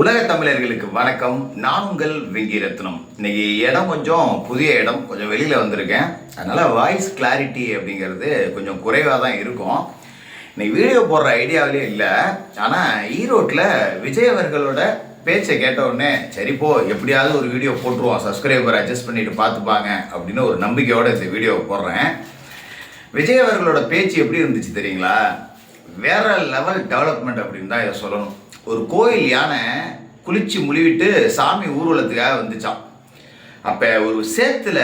உலக தமிழர்களுக்கு வணக்கம். நான் உங்கள் வெங்கிரத்னம். இன்னைக்கு இடம் கொஞ்சம் புதிய இடம், கொஞ்சம் வெளியில் வந்திருக்கேன். அதனால் வாய்ஸ் கிளாரிட்டி அப்படிங்கிறது கொஞ்சம் குறைவாக தான் இருக்கும். இன்னைக்கு வீடியோ போடுற ஐடியாவிலே இல்லை. ஆனால் ஈரோட்டில் விஜய் அவர்களோட பேச்சை கேட்ட உடனே சரிப்போ எப்படியாவது ஒரு வீடியோ போட்டுருவோம், சப்ஸ்கிரைபர் அட்ஜஸ்ட் பண்ணிட்டு பார்த்துப்பாங்க அப்படின்னு ஒரு நம்பிக்கையோடு இந்த வீடியோ போடுறேன். விஜய் அவர்களோட பேச்சு எப்படி இருந்துச்சு தெரியுங்களா? வேற லெவல் டெவலப்மெண்ட் அப்படின்னு தான் இதை சொல்லணும். ஒரு கோயில் யானை குளிச்சு முழுவிட்டு சாமி ஊர்வலத்துக்காக வந்துச்சான். அப்போ ஒரு சேத்துல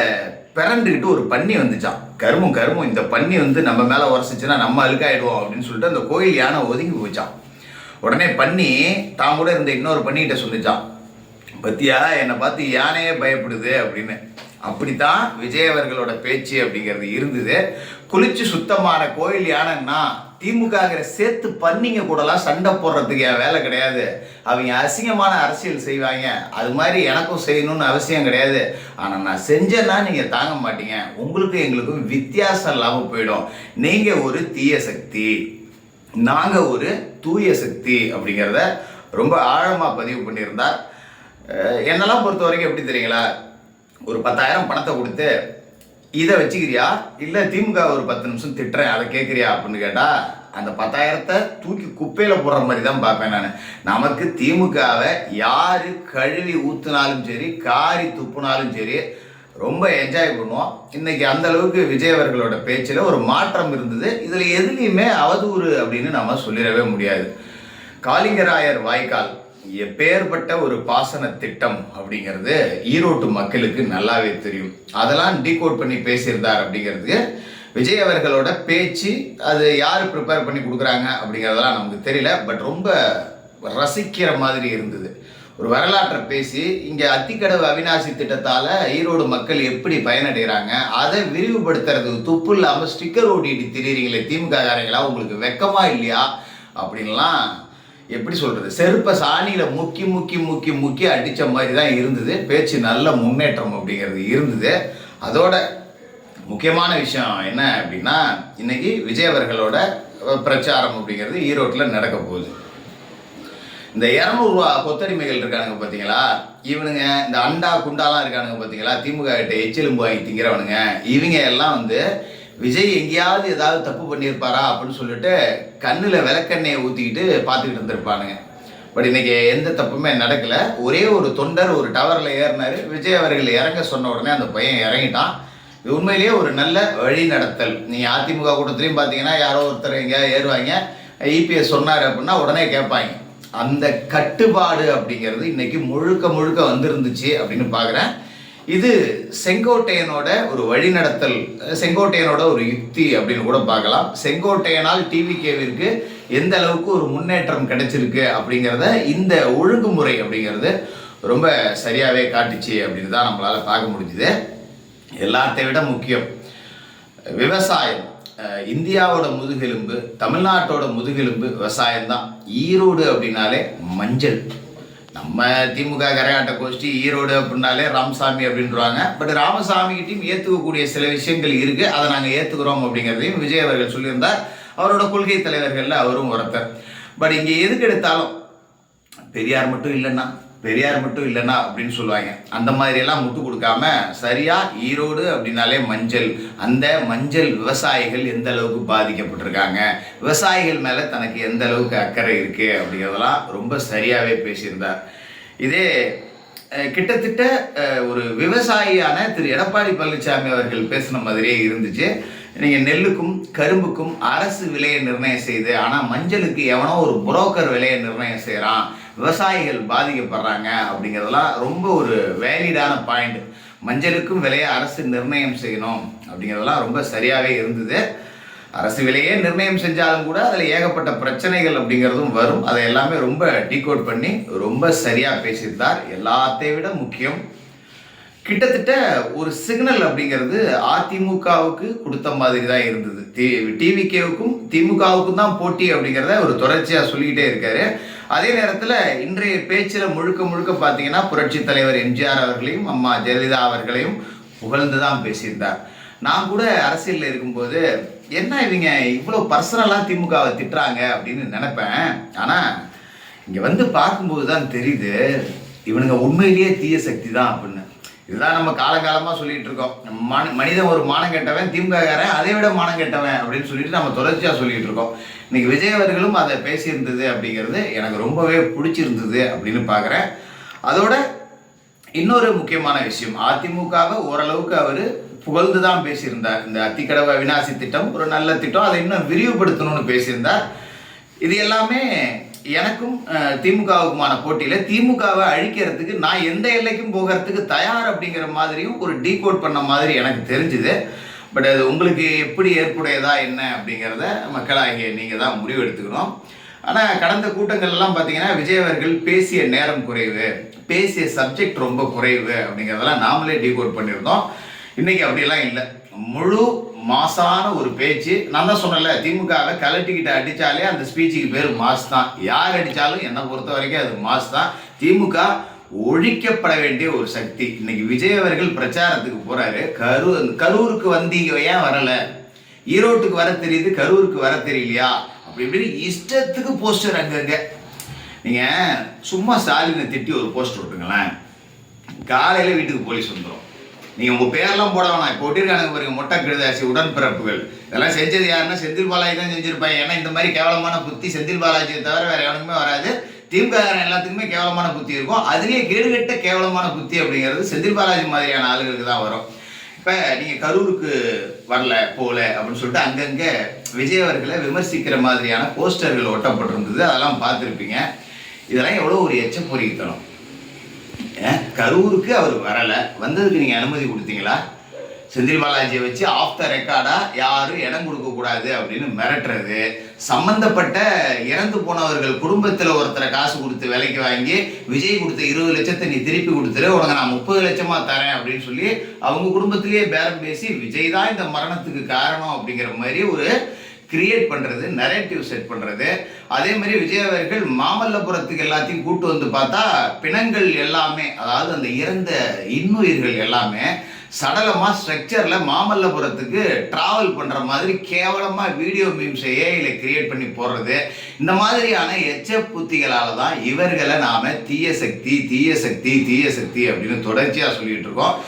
பிறண்டுக்கிட்டு ஒரு பன்னி வந்துச்சான். கருமும் இந்த பன்னி வந்து நம்ம மேலே உரசிச்சுன்னா நம்ம அழுக்காயிடுவோம் அப்படின்னு சொல்லிட்டு அந்த கோயில் யானை ஒதுங்கி போச்சான். உடனே பன்னி தான் கூட இருந்த இன்னொரு பன்னிகிட்ட சொல்லிச்சான், பத்தியா என்னை பார்த்து யானையே பயப்படுது அப்படின்னு. அப்படித்தான் விஜய் அவர்களோட பேச்சு அப்படிங்கிறது இருந்தது. குளிச்சு சுத்தமான கோயில் யானைன்னா திமுகங்கிற சேர்த்து பண்ணிங்க கூடலாம் சண்டை போடுறதுக்கு என் வேலை கிடையாது. அவங்க அசிங்கமான அரசியல் செய்வாங்க, அது மாதிரி எனக்கும் செய்யணும்னு அவசியம் கிடையாது. ஆனால் நான் செஞ்சேன்னா நீங்கள் தாங்க மாட்டீங்க, உங்களுக்கும் எங்களுக்கும் வித்தியாசம் இல்லாமல் போயிடும். நீங்கள் ஒரு தீய சக்தி, நாங்கள் ஒரு தூய சக்தி அப்படிங்கிறத ரொம்ப ஆழமாக பதிவு பண்ணியிருந்தார். என்னெல்லாம் பொறுத்த வரைக்கும் எப்படி தெரியுங்களா? ஒரு 10,000 பணத்தை கொடுத்து இதை வச்சுக்கிறியா இல்லை திமுக ஒரு 10 நிமிஷம் திட்டுறேன் அதை கேட்குறியா அப்படின்னு கேட்டால் அந்த 10,000 தூக்கி குப்பையில் போடுற மாதிரி தான் பார்ப்பேன் நான். நமக்கு திமுகவை யார் கழுவி ஊற்றுனாலும் சரி, காரி துப்புனாலும் சரி, ரொம்ப என்ஜாய் பண்ணுவோம். இன்னைக்கு அந்த அளவுக்கு விஜய் அவர்களோட பேச்சில் ஒரு மாற்றம் இருந்தது. இதில் எதுலேயுமே அவதூறு அப்படின்னு நம்ம சொல்லிடவே முடியாது. காளிங்கராயர் வாய்க்கால் எப்பேற்பட்ட ஒரு பாசன திட்டம் அப்படிங்கிறது ஈரோட்டு மக்களுக்கு நல்லாவே தெரியும். அதெல்லாம் டீகோட் பண்ணி பேசியிருந்தார் அப்படிங்கிறது விஜய் அவர்களோட பேச்சு. அது யார் ப்ரிப்பேர் பண்ணி கொடுக்குறாங்க அப்படிங்கிறதெல்லாம் நமக்கு தெரியல. பட் ரொம்ப ரசிக்கிற மாதிரி இருந்தது. ஒரு வரலாற்றை பேசி இங்கே அத்திக்கடவு அவிநாசி திட்டத்தால் ஈரோடு மக்கள் எப்படி பயனடைகிறாங்க அதை விரிவுபடுத்துறதுக்கு துப்பு இல்லாமல் ஸ்டிக்கர் ஓட்டிட்டு திரியிறீங்களே திமுக காரங்களா, உங்களுக்கு வெக்கமா இல்லையா அப்படின்லாம் எப்படி சொல்கிறது, செருப்பை சாணியில் முக்கி முக்கி முக்கி முக்கி அடித்த மாதிரி தான் இருந்தது. பேச்சு நல்ல முன்னேற்றம் அப்படிங்கிறது இருந்தது. அதோட முக்கியமான விஷயம் என்ன அப்படின்னா, இன்னைக்கு விஜய் அவர்களோட பிரச்சாரம் அப்படிங்கிறது ஈரோட்டில் நடக்க போகுது. இந்த 200 ரூபா கொத்தடிமைகள் இருக்கானுங்க பார்த்தீங்களா, இவனுங்க இந்த அண்டா குண்டாலாம் இருக்கானுங்க பார்த்தீங்களா, திமுக கிட்ட எச்சிலும்பு வாங்கி திங்கிறவனுங்க, இவங்க எல்லாம் வந்து விஜய் எங்கேயாவது ஏதாவது தப்பு பண்ணியிருப்பாரா அப்படின்னு சொல்லிட்டு கண்ணில் விளக்கெண்ணெயை ஊற்றிக்கிட்டு பார்த்துக்கிட்டு இருந்திருப்பானுங்க. பட் இன்னைக்கு எந்த தப்புமே நடக்கலை. ஒரே ஒரு தொண்டர் ஒரு டவரில் ஏறினார். விஜய் அவர்கள் இறங்க சொன்ன உடனே அந்த பையன் இறங்கிட்டான். உண்மையிலேயே ஒரு நல்ல வழி நடத்தல். நீங்கள் அதிமுக கூட்டத்திலையும் பார்த்தீங்கன்னா யாரோ ஒருத்தர் எங்கேயாவது ஏறுவாங்க, இபிஎஸ் சொன்னார் அப்படின்னா உடனே கேட்பாங்க. அந்த கட்டுப்பாடு அப்படிங்கிறது இன்னைக்கு முழுக்க வந்திருந்துச்சு அப்படின்னு பார்க்குறேன். இது செங்கோட்டையனோட ஒரு வழிநடத்தல், செங்கோட்டையனோட ஒரு யுக்தி அப்படின்னு கூட பார்க்கலாம். செங்கோட்டையனால் டிவிகேவிற்கு எந்த அளவுக்கு ஒரு முன்னேற்றம் கிடைச்சிருக்கு அப்படிங்கிறத இந்த ஒழுங்குமுறை அப்படிங்கிறது ரொம்ப சரியாகவே காட்டுச்சு அப்படின்னு தான் நம்மளால் பார்க்க முடிஞ்சுது. எல்லாத்தை விட முக்கியம் விவசாயம். இந்தியாவோட முதுகெலும்பு, தமிழ்நாட்டோட முதுகெலும்பு விவசாயம் தான். ஈரோடு அப்படின்னாலே மஞ்சள். நம்ம திமுக கரகாட்ட கோஷ்டி ஈரோடு அப்படின்னாலே ராமசாமி அப்படின்றாங்க. பட் ராமசாமிகிட்டையும் ஏற்றுக்கக்கூடிய சில விஷயங்கள் இருக்குது, அதை நாங்கள் ஏற்றுக்கிறோம் அப்படிங்கிறதையும் விஜய் அவர்கள் சொல்லியிருந்தார். அவரோட கொள்கை தலைவர்களில் அவரும் ஒருத்தர். பட் இங்கே எதுக்கு எடுத்தாலும் பெரியார் மட்டும் இல்லைன்னா அப்படின்னு சொல்லுவாங்க. அந்த மாதிரியெல்லாம் முட்டு கொடுக்காம சரியாக ஈரோடு அப்படின்னாலே மஞ்சள். அந்த மஞ்சள் விவசாயிகள் எந்த அளவுக்கு பாதிக்கப்பட்டிருக்காங்க, விவசாயிகள் மேலே தனக்கு எந்த அளவுக்கு அக்கறை இருக்குது அப்படிங்கிறதெல்லாம் ரொம்ப சரியாகவே பேசியிருந்தார். இதே கிட்டத்தட்ட ஒரு விவசாயியான திரு எடப்பாடி பழனிசாமி அவர்கள் பேசின மாதிரியே இருந்துச்சு. நீங்கள் நெல்லுக்கும் கரும்புக்கும் அரசு விலையை நிர்ணயம் செய்து, ஆனால் மஞ்சளுக்கு எவனோ ஒரு புரோக்கர் விலையை நிர்ணயம் செய்கிறான், விவசாயிகள் பாதிக்கப்படுறாங்க அப்படிங்கிறதெல்லாம் ரொம்ப ஒரு வேலிடான பாயிண்ட். மஞ்சளுக்கும் விலையை அரசு நிர்ணயம் செய்யணும் அப்படிங்கிறதெல்லாம் ரொம்ப சரியாகவே இருந்தது. அரசு விலையே நிர்ணயம் செஞ்சாலும் கூட அதில் ஏகப்பட்ட பிரச்சனைகள் அப்படிங்கிறதும் வரும். அதை எல்லாமே ரொம்ப டீகோட் பண்ணி ரொம்ப சரியாக பேசியிருந்தார். எல்லாத்தை விட முக்கியம், கிட்டத்தட்ட ஒரு சிக்னல் அப்படிங்கிறது அதிமுகவுக்கு கொடுத்த மாதிரி தான் இருந்தது. டிவிகேவுக்கும் திமுகவுக்கும் தான் போட்டி அப்படிங்கிறத ஒரு தொடர்ச்சியாக சொல்லிக்கிட்டே இருக்காரு. அதே நேரத்தில் இன்றைய பேச்சில் முழுக்க பார்த்தீங்கன்னா புரட்சி தலைவர் எம்ஜிஆர் அவர்களையும் அம்மா ஜெயலலிதா அவர்களையும் புகழ்ந்து தான் பேசியிருந்தார். நான் கூட அரசியலில் இருக்கும்போது என்ன இவங்க இவ்வளோ பர்சனலாக திமுகவை திட்டுறாங்க அப்படின்னு நினைப்பேன். ஆனால் இங்கே வந்து பார்க்கும்போது தான் தெரியுது இவனுங்க உண்மையிலேயே தீய சக்தி தான் அப்படின்னு. இதுதான் நம்ம காலகாலமாக சொல்லிட்டு இருக்கோம். மனிதன் ஒரு மானம் கெட்டவன், திமுககாரன் அதை விட மானம் கெட்டவன் அப்படின்னு சொல்லிட்டு நம்ம தொடர்ச்சியாக சொல்லிட்டு இருக்கோம். இன்னைக்கு விஜய் அவர்களும் அதை பேசியிருந்தது அப்படிங்கிறது எனக்கு ரொம்பவே பிடிச்சிருந்தது அப்படின்னு பார்க்குறேன். அதோட இன்னொரு முக்கியமான விஷயம், அதிமுகவை ஓரளவுக்கு அவர் புகழ்ந்து தான் பேசியிருந்தார். இந்த அத்திக்கடவு அவிநாசி திட்டம் ஒரு நல்ல திட்டம், அதை இன்னும் விரிவுபடுத்தணும்னு பேசியிருந்தார். இது எல்லாமே எனக்கும் திமுகவுக்குமான போட்டியில் திமுகவை அழிக்கிறதுக்கு நான் எந்த எல்லைக்கும் போகிறதுக்கு தயார் அப்படிங்கிற மாதிரியும் ஒரு டீகோட் பண்ண மாதிரி எனக்கு தெரிஞ்சுது. பட் அது உங்களுக்கு எப்படி ஏற்புடையதா என்ன அப்படிங்கிறத மக்களாகிய நீங்கள் தான் முடிவு எடுத்துக்கணும். ஆனால் கடந்த கூட்டங்கள்லாம் பார்த்தீங்கன்னா விஜய் அவர்கள் பேசிய நேரம் குறைவு, பேசிய சப்ஜெக்ட் ரொம்ப குறைவு அப்படிங்கிறதெல்லாம் நாமளே டீகோட் பண்ணியிருந்தோம். இன்றைக்கி அப்படிலாம் இல்லை, முழு மாசான ஒரு பேச்சு. நான் தான் சொன்னல, திமுகவை கலட்டிக்கிட்ட அடித்தாலே அந்த ஸ்பீச்சுக்கு பேர் மாஸ் தான். யார் அடித்தாலும் என்னை பொறுத்த வரைக்கும் அது மாஸ் தான். திமுக ஒழிக்கப்பட வேண்டிய ஒரு சக்தி. இன்னைக்கு விஜய் அவர்கள் பிரச்சாரத்துக்கு போறாரு. கரூருக்கு வந்தீங்க, ஏன் வரல? ஈரோட்டுக்கு வர தெரியுது, கரூருக்கு வர தெரியலையா? அப்படி இப்படின்னு இஷ்டத்துக்கு போஸ்டர் அங்கங்க. நீங்க சும்மா ஸ்டாலினை திட்டி ஒரு போஸ்டர் விட்டுங்களேன், காலையில வீட்டுக்கு போலீஸ் வந்துடும். நீங்க உங்க பேரெல்லாம் போட வேணாம். இப்போ ஒட்டிருக்கானுங்க பாருங்க, மொட்டை கெடுதாசி உடன்பிறப்புகள். இதெல்லாம் செஞ்சது யாருன்னா செந்தில் பாலாஜி தான் செஞ்சிருப்பாங்க. ஏன்னா இந்த மாதிரி கேவலமான புத்தி செந்தில் பாலாஜியை தவிர வேற எவனுக்குமே வராது. திமுக எல்லாத்துக்குமே கேவலமான புத்தி இருக்கும். அதுலேயே கேடுகட்ட கேவலமான புத்தி அப்படிங்கிறது செந்தில் பாலாஜி மாதிரியான ஆளுகளுக்கு தான் வரும். இப்போ நீங்கள் கரூருக்கு வரல போல அப்படின்னு சொல்லிட்டு அங்கங்கே விஜய் அவர்களை விமர்சிக்கிற மாதிரியான போஸ்டர்கள் ஒட்டப்பட்டிருந்தது. அதெல்லாம் பார்த்துருப்பீங்க. இதெல்லாம் எவ்வளோ ஒரு எச்சப்பொறித்தனம். கரூருக்கு அவர் வரலை, வந்ததுக்கு நீங்கள் அனுமதி கொடுத்தீங்களா? செந்தில் பாலாஜியை வச்சு ஆஃப் த ரெக்கார்டாக யாரும் இடம் கொடுக்கக்கூடாது அப்படின்னு மிரட்டுறது, சம்பந்தப்பட்ட இறந்து போனவர்கள் குடும்பத்தில் ஒருத்தரை காசு கொடுத்து விலைக்கு வாங்கி விஜய் கொடுத்த 20 லட்சத்தை நீ திருப்பி கொடுத்துரு, உனக்கு நான் 30 லட்சமாக தரேன் அப்படின்னு சொல்லி அவங்க குடும்பத்திலேயே பேரம் பேசி விஜய் தான் இந்த மரணத்துக்கு காரணம் அப்படிங்கிற மாதிரி ஒரு கிரியேட் பண்ணுறது, நரேட்டிவ் செட் பண்ணுறது. அதே மாதிரி விஜய் அவர்கள் மாமல்லபுரத்துக்கு எல்லாத்தையும் கூட்டு வந்து பார்த்தா பிணங்கள் எல்லாமே, அதாவது அந்த இறந்த இன்னுயிர்கள் எல்லாமே சடலமாக ஸ்ட்ரக்சரில் மாமல்லபுரத்துக்கு ட்ராவல் பண்ணுற மாதிரி கேவலமாக வீடியோ மீம்ஸை ஏஐல கிரியேட் பண்ணி போடுறது. இந்த மாதிரியான எச்ச புத்திகளால் தான் இவர்களை நாம் தீய சக்தி தீய சக்தி தீய சக்தி அப்படின்னு தொடர்ச்சியாக சொல்லிகிட்டு இருக்கோம்.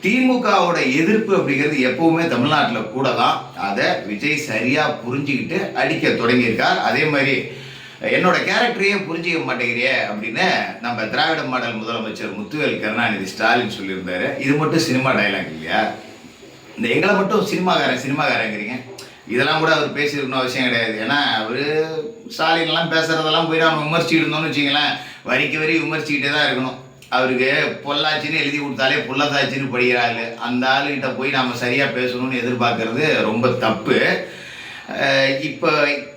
திமுகவோட எதிர்ப்பு அப்படிங்கிறது எப்பவுமே தமிழ்நாட்டில் கூட தான். அதை விஜய் சரியாக புரிஞ்சுக்கிட்டு அடிக்க தொடங்கியிருக்கார். அதே மாதிரி என்னோட கேரக்டரையே புரிஞ்சிக்க மாட்டேங்கிறியே அப்படின்னு நம்ம திராவிட மாடல் முதலமைச்சர் முத்துவேல் கருணாநிதி ஸ்டாலின் சொல்லியிருந்தாரு. இது மட்டும் சினிமா டைலாக் இல்லையா? இந்த எங்களை மட்டும் சினிமாக்காரங்கிறீங்க. இதெல்லாம் கூட அவர் பேசியிருக்கணும் அவசியம் கிடையாது. ஏன்னா அவர் ஸ்டாலின்லாம் பேசுகிறதெல்லாம் போய் நம்ம விமர்சிக்கிட்டு இருந்தோம்னு வச்சிங்களேன், வரிக்கு வரி விமர்சிக்கிட்டே தான் இருக்கணும். அவருக்கு பொள்ளாச்சின்னு எழுதி கொடுத்தாலே புள்ளதாச்சின்னு படிக்கிறாள். அந்த ஆளுகிட்ட போய் நம்ம சரியாக பேசணும்னு எதிர்பார்க்கறது ரொம்ப தப்பு. இப்போ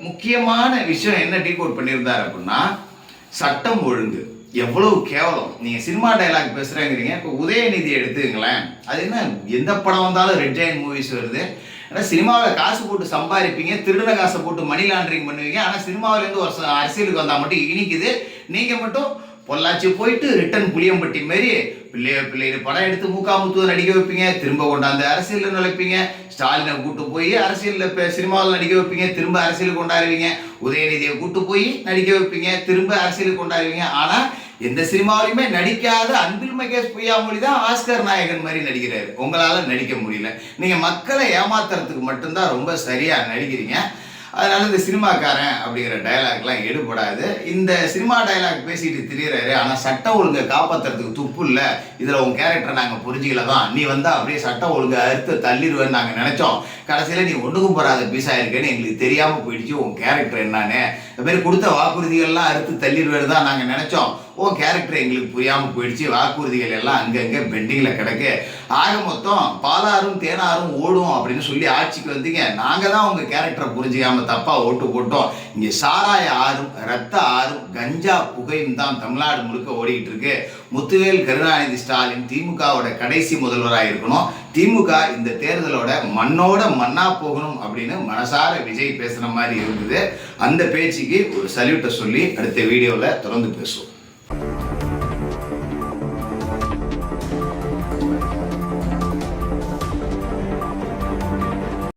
முக்கியமான விஷயம் என்ன டீகோட் பண்ணியிருந்தார் அப்படின்னா, சட்டம் ஒழுங்கு எவ்வளவு கேவலம். நீங்கள் சினிமா டைலாக் பேசுகிறேங்கிறீங்க. இப்போ உதயநிதி எடுத்துங்களேன், அது என்ன எந்த படம் வந்தாலும் ரெட் ஜெயின் மூவிஸ் வருது. ஏன்னா சினிமாவில் காசு போட்டு சம்பாதிப்பீங்க, திருடின காசை போட்டு மணி லாண்டரிங் பண்ணுவீங்க. ஆனால் சினிமாவிலேருந்து ஒரு அரசியலுக்கு வந்தால் மட்டும் இனிக்குது. நீங்கள் மட்டும் பொள்ளாச்சி போயிட்டு ரிட்டன் புளியம்பட்டி மாரி பிள்ளைய படம் எடுத்து மூக்காமுத்துவ நடிக்க வைப்பீங்க, திரும்ப கொண்டாந்து அரசியலில் நுழைப்பீங்க. ஸ்டாலினை கூட்டு போய் அரசியலில் சினிமாவில் நடிக்க வைப்பீங்க, திரும்ப அரசியலுக்கு கொண்டாடுவீங்க. உதயநிதியை கூட்டு போய் நடிக்க வைப்பீங்க, திரும்ப அரசியலுக்கு கொண்டாடுவீங்க. ஆனால் எந்த சினிமாவிலுமே நடிக்காத அன்பில் மகேஷ் பொய்யாமொழி தான் ஆஸ்கர் நாயகன் மாதிரி நடிக்கிறாரு. உங்களால் நடிக்க முடியல. நீங்கள் மக்களை ஏமாத்துறதுக்கு மட்டும்தான் ரொம்ப சரியாக நடிக்கிறீங்க. அதனால இந்த சினிமாக்காரன் அப்படிங்கிற டைலாக்லாம் எடுபடாது. இந்த சினிமா டைலாக் பேசிட்டு திரியிறாரு, ஆனால் சட்டம் ஒழுங்கை காப்பாற்றுறதுக்கு துப்பு இல்லை. இதில் உன் கேரக்டரை நாங்கள் புரிஞ்சிக்கல தான். நீ வந்து அப்படியே சட்டம் ஒழுங்கை அறுத்து தள்ளிடுவேன்னு நாங்கள் நினச்சோம். கடைசியில் நீ ஒன்றுக்கும் போகாத பீஸாக இருக்கேன்னு எங்களுக்கு தெரியாமல் போயிடுச்சு உன் கேரக்டர் என்னான்னு. இந்த மாதிரி கொடுத்த வாக்குறுதிகள்லாம் அறுத்து தள்ளிடுவேன்னு தான் நாங்கள் நினச்சோம். உன் கேரக்டர் எங்களுக்கு புரியாமல் போயிடுச்சு. வாக்குறுதிகள் எல்லாம் அங்கங்கே பெண்டிங்கில் கிடக்கு. ஆக மொத்தம் பாலாரும் தேனாரும் ஓடும் அப்படின்னு சொல்லி ஆட்சிக்கு வந்தீங்க. நாங்கள் தான் உங்கள் கேரக்டரை புரிஞ்சிக்காமல் தப்பாக ஓட்டு போட்டோம். இங்கே சாராய ஆறும் ரத்த ஆறும் கஞ்சா புகையும் தான் தமிழ்நாடு முழுக்க ஓடிக்கிட்டு இருக்கு. முத்துவேல் கருணாநிதி ஸ்டாலின் திமுகவோட கடைசி முதல்வராக இருக்கணும். திமுக இந்த தேர்தலோட மண்ணோட மண்ணா போகணும் அப்படின்னு மனசார விஜய் பேசுகிற மாதிரி இருந்தது. அந்த பேச்சுக்கு ஒரு சல்யூட்டை சொல்லி அடுத்த வீடியோவில் தொடர்ந்து பேசுவோம்.